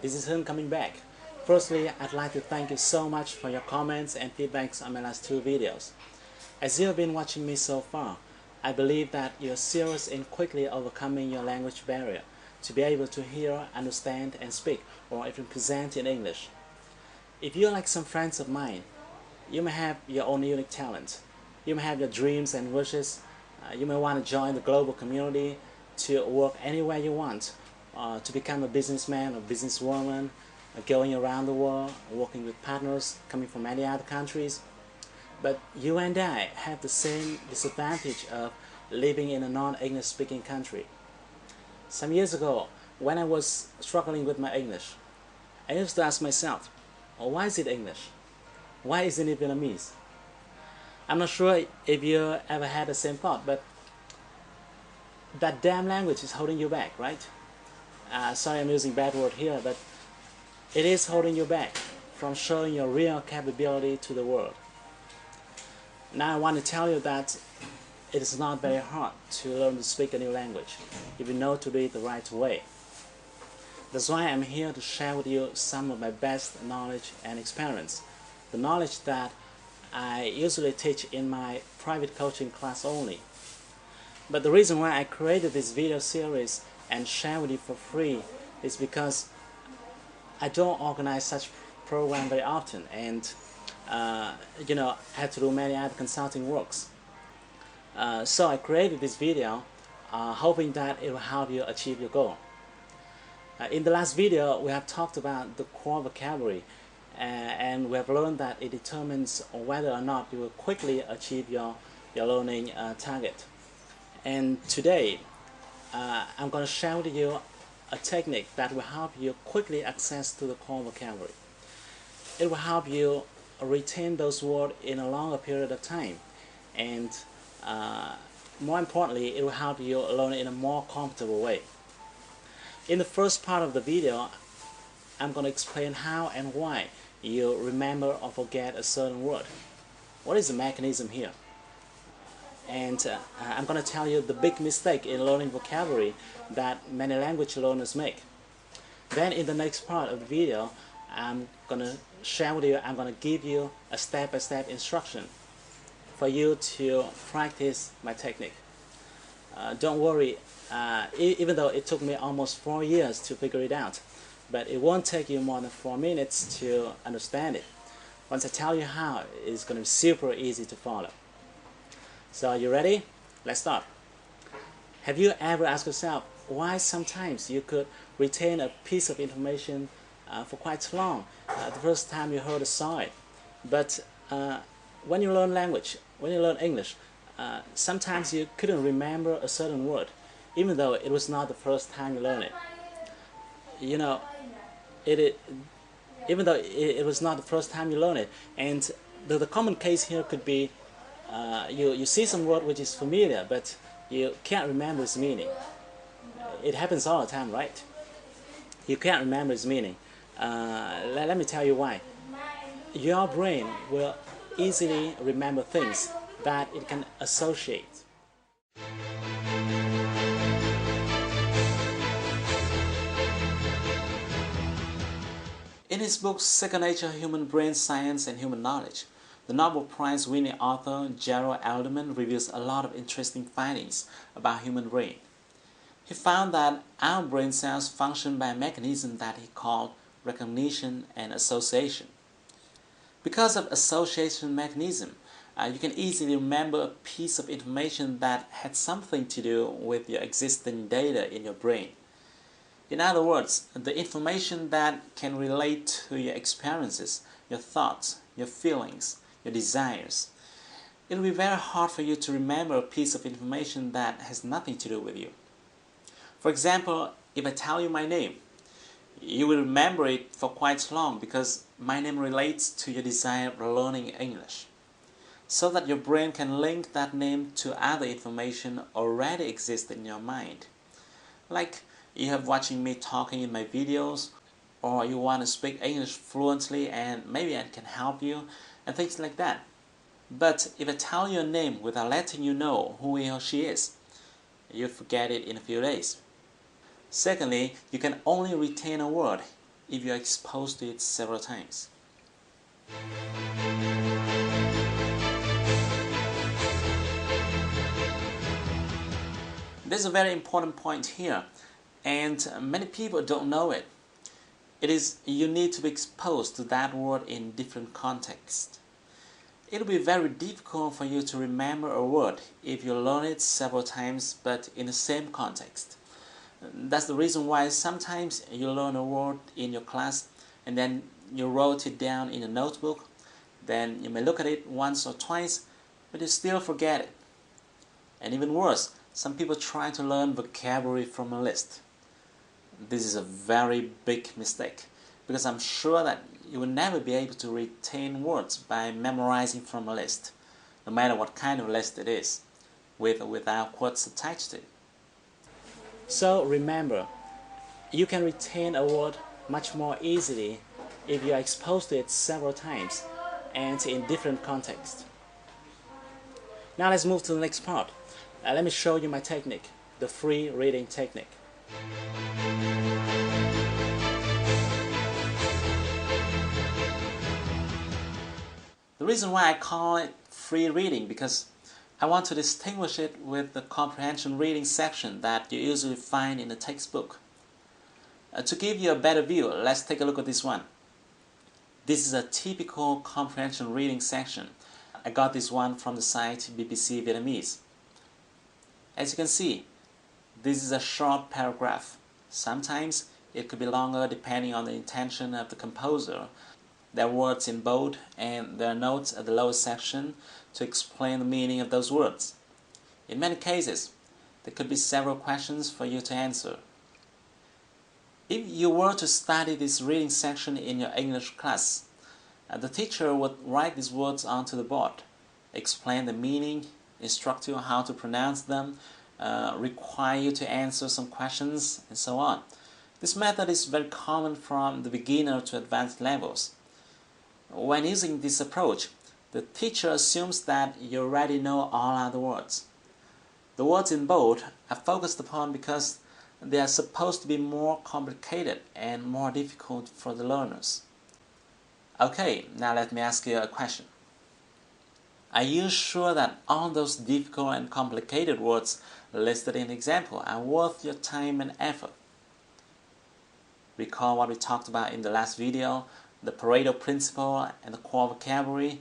this is Hưng coming back. Firstly, I'd like to thank you so much for your comments and feedbacks on my last two videos. As you have been watching me so far, I believe that you're serious in quickly overcoming your language barrier to be able to hear, understand, and speak, or even present in English. If you're like some friends of mine, you may have your own unique talent. You may have your dreams and wishes. You may want to join the global community to work anywhere you want, to become a businessman or businesswoman, going around the world, working with partners coming from many other countries. But you and I have the same disadvantage of living in a non-English speaking country. Some years ago, when I was struggling with my English, I used to ask myself, why is it English? Why isn't it Vietnamese? I'm not sure if you ever had the same thought, but that damn language is holding you back, right? Sorry I'm using bad word here, but it is holding you back from showing your real capability to the world. Now I want to tell you that it is not very hard to learn to speak a new language if you know to do it the right way. That's why I'm here to share with you some of my best knowledge and experience. The knowledge that I usually teach in my private coaching class only. But the reason why I created this video series and share with you for free is because I don't organize such program very often, and I have to do many other consulting works. So I created this video hoping that it will help you achieve your goal. In the last video we have talked about the core vocabulary, and we have learned that it determines whether or not you will quickly achieve your learning target. And today I'm going to share with you a technique that will help you quickly access to the core vocabulary. It will help you retain those words in a longer period of time, and more importantly, it will help you learn in a more comfortable way. In the first part of the video, I'm going to explain how and why you remember or forget a certain word. What is the mechanism here? And I'm going to tell you the big mistake in learning vocabulary that many language learners make. Then in the next part of the video, I'm going to share with you, I'm going to give you a step-by-step instruction for you to practice my technique. Don't worry, even though it took me almost 4 years to figure it out, but it won't take you more than 4 minutes to understand it. Once I tell you how, it's going to be super easy to follow. So are you ready? Let's start. Have you ever asked yourself why sometimes you could retain a piece of information for quite long the first time you heard or saw it, but when you learn language, when you learn English, sometimes you couldn't remember a certain word, even though it was not the first time you learned it. You know, even though it was not the first time you learned it, and the common case here could be you see some word which is familiar, but you can't remember its meaning. It happens all the time, right? You can't remember its meaning. Let me tell you why. Your brain will easily remember things that it can associate. In his book Second Nature, Human Brain Science and Human Knowledge, the Nobel Prize-winning author Gerald Alderman reveals a lot of interesting findings about human brain. He found that our brain cells function by a mechanism that he called recognition and association. Because of association mechanism, you can easily remember a piece of information that had something to do with your existing data in your brain. In other words, the information that can relate to your experiences, your thoughts, your feelings, your desires. It will be very hard for you to remember a piece of information that has nothing to do with you. For example, if I tell you my name, you will remember it for quite long because my name relates to your desire of learning English, so that your brain can link that name to other information already existing in your mind. Like you have watching me talking in my videos, or you want to speak English fluently and maybe I can help you, and things like that. But if I tell you a name without letting you know who he or she is, you forget it in a few days. Secondly, you can only retain a word if you're exposed to it several times. There's a very important point here, and many people don't know it. It is you need to be exposed to that word in different contexts. It will be very difficult for you to remember a word if you learn it several times but in the same context. That's the reason why sometimes you learn a word in your class and then you wrote it down in a notebook. Then you may look at it once or twice, but you still forget it. And even worse, some people try to learn vocabulary from a list. This is a very big mistake, because I'm sure that you will never be able to retain words by memorizing from a list, no matter what kind of list it is, with or without quotes attached to it. So remember, you can retain a word much more easily if you are exposed to it several times and in different contexts. Now let's move to the next part. Let me show you my technique, the free reading technique. The reason why I call it free reading because I want to distinguish it with the comprehension reading section that you usually find in the textbook. To give you a better view, let's take a look at this one. This is a typical comprehension reading section. I got this one from the site BBC Vietnamese. As you can see, this is a short paragraph. Sometimes it could be longer depending on the intention of the composer. There are words in bold and there are notes at the lower section to explain the meaning of those words. In many cases, there could be several questions for you to answer. If you were to study this reading section in your English class, the teacher would write these words onto the board, explain the meaning, instruct you on how to pronounce them, require you to answer some questions, and so on. This method is very common from the beginner to advanced levels. When using this approach, the teacher assumes that you already know all other words. The words in bold are focused upon because they are supposed to be more complicated and more difficult for the learners. Okay, now let me ask you a question. Are you sure that all those difficult and complicated words listed in the example are worth your time and effort? Recall what we talked about in the last video, the Pareto principle and the core vocabulary.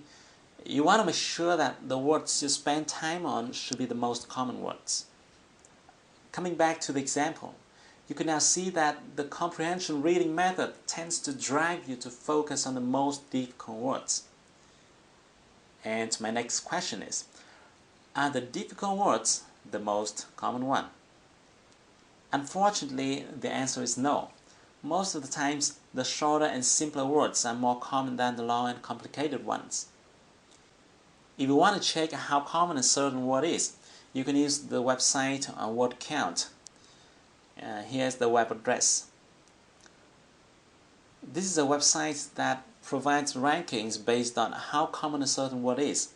You want to make sure that the words you spend time on should be the most common words. Coming back to the example, you can now see that the comprehension reading method tends to drive you to focus on the most difficult words. And my next question is, are the difficult words the most common one? Unfortunately, the answer is no. Most of the times, the shorter and simpler words are more common than the long and complicated ones. If you want to check how common a certain word is, you can use the website Word Count. Here's the web address. This is a website that provides rankings based on how common a certain word is.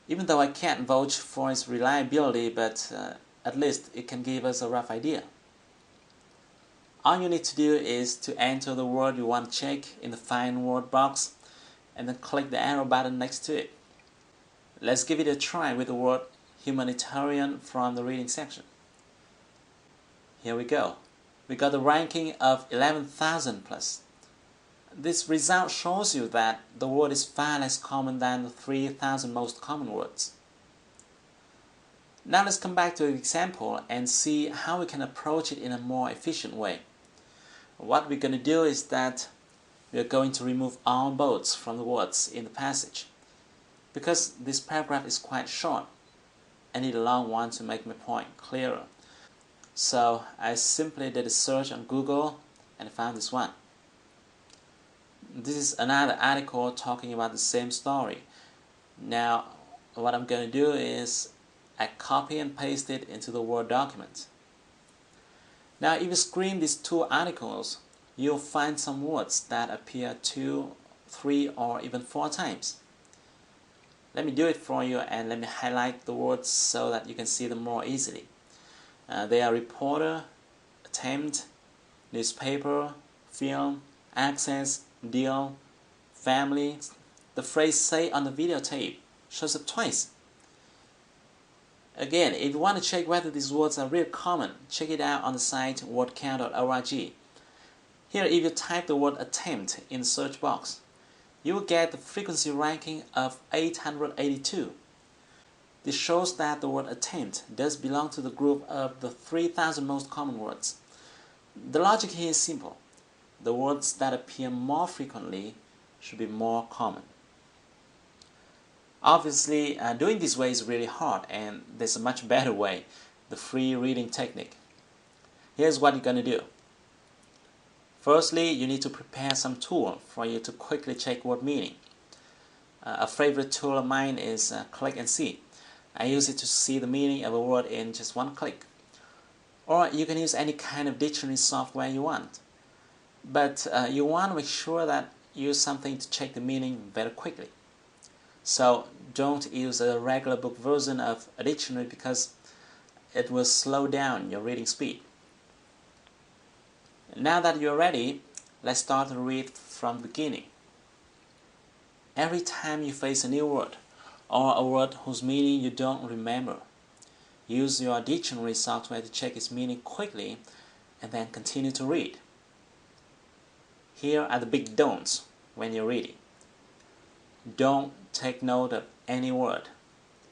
Even though I can't vouch for its reliability, but at least it can give us a rough idea. All you need to do is to enter the word you want to check in the Find Word box and then click the arrow button next to it. Let's give it a try with the word humanitarian from the reading section. Here we go. We got a ranking of 11,000 plus. This result shows you that the word is far less common than the 3,000 most common words. Now let's come back to the example and see how we can approach it in a more efficient way. What we're going to do is that we're going to remove all bolds from the words in the passage. Because this paragraph is quite short, I need a long one to make my point clearer. So I simply did a search on Google and found this one. This is another article talking about the same story. Now what I'm going to do is I copy and paste it into the Word document. Now if you screen these two articles, you'll find some words that appear 2, 3 or even 4 times. Let me do it for you and let me highlight the words so that you can see them more easily. They are reporter, attempt, newspaper, film, access, deal, family. The phrase "say" on the videotape shows up twice. Again, if you want to check whether these words are really common, check it out on the site wordcount.org. Here, if you type the word attempt in the search box, you will get the frequency ranking of 882. This shows that the word attempt does belong to the group of the 3,000 most common words. The logic here is simple. The words that appear more frequently should be more common. Obviously, doing this way is really hard, and there's a much better way, the free reading technique. Here's what you're going to do. Firstly, you need to prepare some tool for you to quickly check word meaning. A favorite tool of mine is Click and See. I use it to see the meaning of a word in just one click. Or you can use any kind of dictionary software you want. But you want to make sure that you use something to check the meaning very quickly. So don't use a regular book version of a dictionary because it will slow down your reading speed. Now that you're ready, let's start to read from the beginning. Every time you face a new word or a word whose meaning you don't remember, use your dictionary software to check its meaning quickly and then continue to read. Here are the big don'ts when you're reading. Don't take note of any word,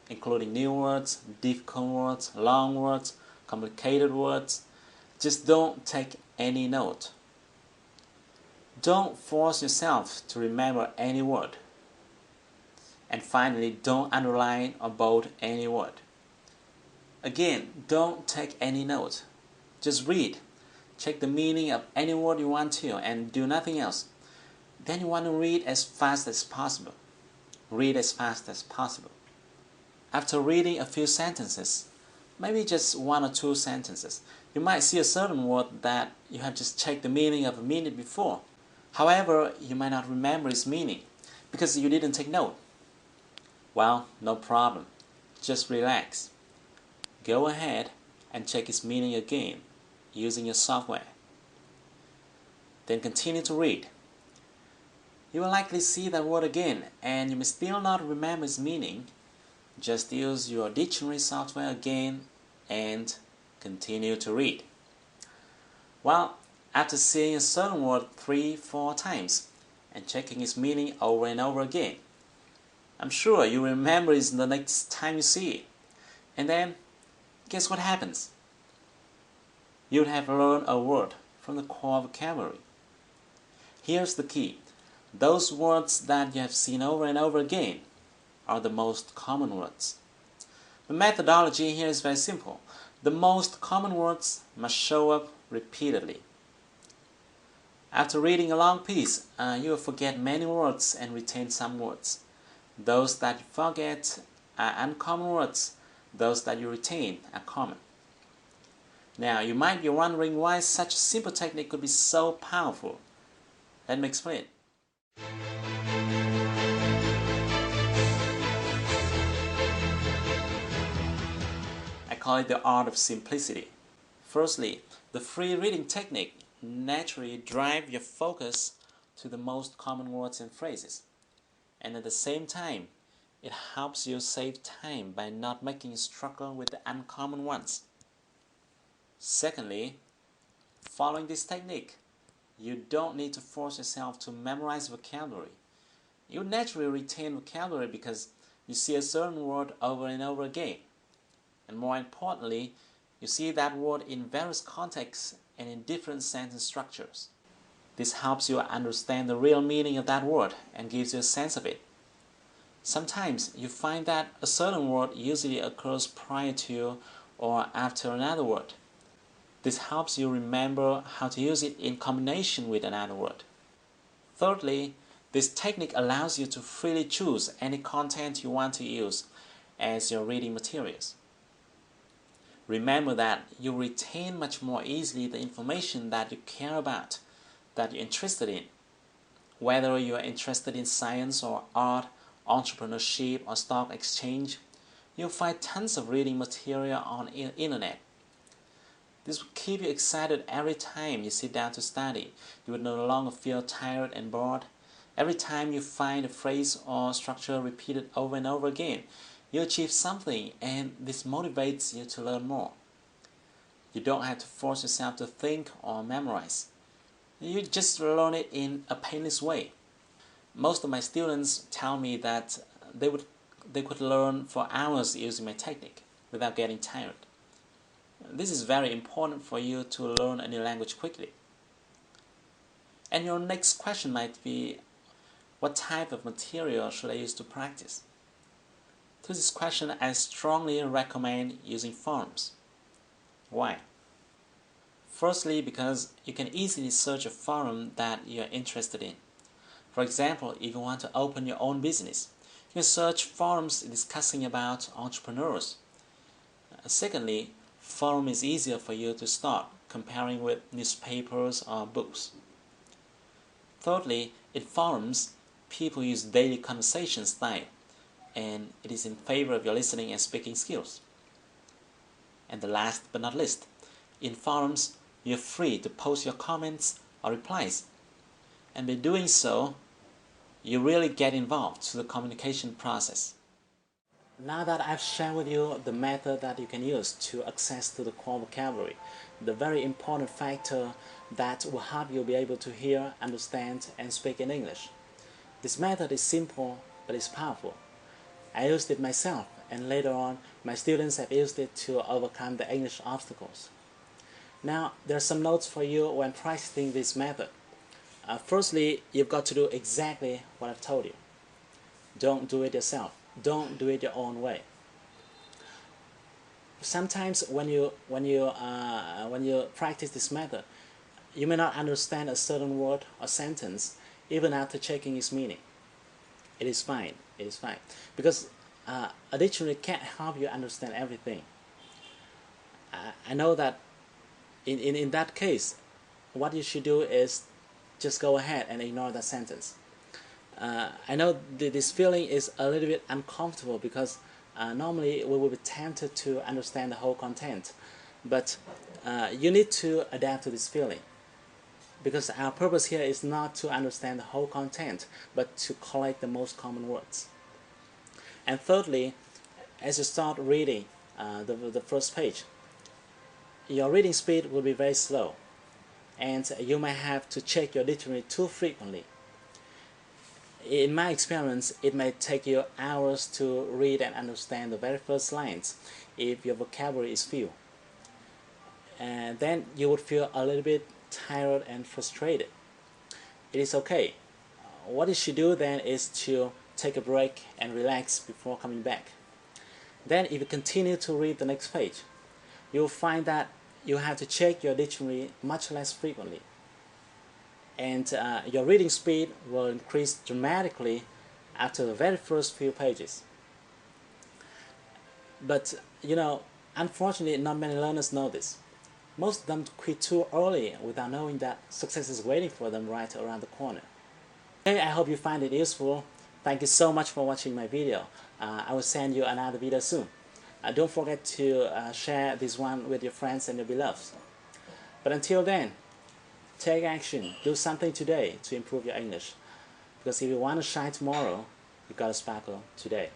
including new words, difficult words, long words, complicated words. Just don't take any note. Don't force yourself to remember any word. And finally, don't underline or bold any word. Again, don't take any note. Just read. Check the meaning of any word you want to and do nothing else. Then you want to read as fast as possible. Read as fast as possible. After reading a few sentences, maybe just one or two sentences, you might see a certain word that you have just checked the meaning of a minute before. However, you might not remember its meaning because you didn't take note. Well, no problem. Just relax. Go ahead and check its meaning again using your software. Then continue to read. You will likely see that word again and you may still not remember its meaning. Just use your dictionary software again and continue to read. Well, after seeing a certain word 3-4 times and checking its meaning over and over again, I'm sure you remember it the next time you see it. And then, guess what happens? You'd have learned a word from the core vocabulary. Here's the key. Those words that you have seen over and over again are the most common words. The methodology here is very simple. The most common words must show up repeatedly. After reading a long piece, you will forget many words and retain some words. Those that you forget are uncommon words. Those that you retain are common. Now, you might be wondering why such a simple technique could be so powerful. Let me explain. I call it the art of simplicity. Firstly, the free reading technique naturally drives your focus to the most common words and phrases. And at the same time, it helps you save time by not making you struggle with the uncommon ones. Secondly, following this technique, you don't need to force yourself to memorize vocabulary. You naturally retain vocabulary because you see a certain word over and over again. And more importantly, you see that word in various contexts and in different sentence structures. This helps you understand the real meaning of that word and gives you a sense of it. Sometimes you find that a certain word usually occurs prior to or after another word. This helps you remember how to use it in combination with another word. Thirdly, this technique allows you to freely choose any content you want to use as your reading materials. Remember that you retain much more easily the information that you care about, that you're interested in. Whether you are interested in science or art, entrepreneurship or stock exchange, you'll find tons of reading material on the internet. This will keep you excited every time you sit down to study. You will no longer feel tired and bored. Every time you find a phrase or structure repeated over and over again, you achieve something, and this motivates you to learn more. You don't have to force yourself to think or memorize. You just learn it in a painless way. Most of my students tell me that they could learn for hours using my technique without getting tired. This is very important for you to learn a new language quickly. And your next question might be, what type of material should I use to practice? To this question, I strongly recommend using forums. Why? Firstly, because you can easily search a forum that you are interested in. For example, if you want to open your own business, you can search forums discussing about entrepreneurs. Secondly, forum is easier for you to start comparing with newspapers or books. Thirdly, in forums, people use daily conversation style, and it is in favor of your listening and speaking skills. And the last but not least, in forums, you're free to post your comments or replies. And by doing so, you really get involved to the communication process. Now that I've shared with you the method that you can use to access to the core vocabulary, the very important factor that will help you be able to hear, understand, and speak in English. This method is simple, but it's powerful. I used it myself, and later on, my students have used it to overcome the English obstacles. Now, there are some notes for you when practicing this method. Firstly, you've got to do exactly what I've told you. Don't do it yourself. Don't do it your own way. Sometimes when you practice this method, you may not understand a certain word or sentence even after checking its meaning. It is fine. It is fine, because a dictionary can't help you understand everything. I know that in that case, what you should do is just go ahead and ignore that sentence. I know this feeling is a little bit uncomfortable because normally we will be tempted to understand the whole content, but you need to adapt to this feeling, because our purpose here is not to understand the whole content, but to collect the most common words. And thirdly, as you start reading the first page, your reading speed will be very slow, and you may have to check your dictionary too frequently. In my experience, it may take you hours to read and understand the very first lines if your vocabulary is few. And then you would feel a little bit tired and frustrated. It is okay. What you should do then is to take a break and relax before coming back. Then if you continue to read the next page, you'll find that you have to check your dictionary much less frequently. And your reading speed will increase dramatically after the very first few pages. But unfortunately, not many learners know this. Most of them quit too early without knowing that success is waiting for them right around the corner. Okay, I hope you find it useful. Thank you so much for watching my video. I will send you another video soon. Don't forget to share this one with your friends and your beloveds. But until then, take action. Do something today to improve your English. Because if you want to shine tomorrow, you've got to sparkle today.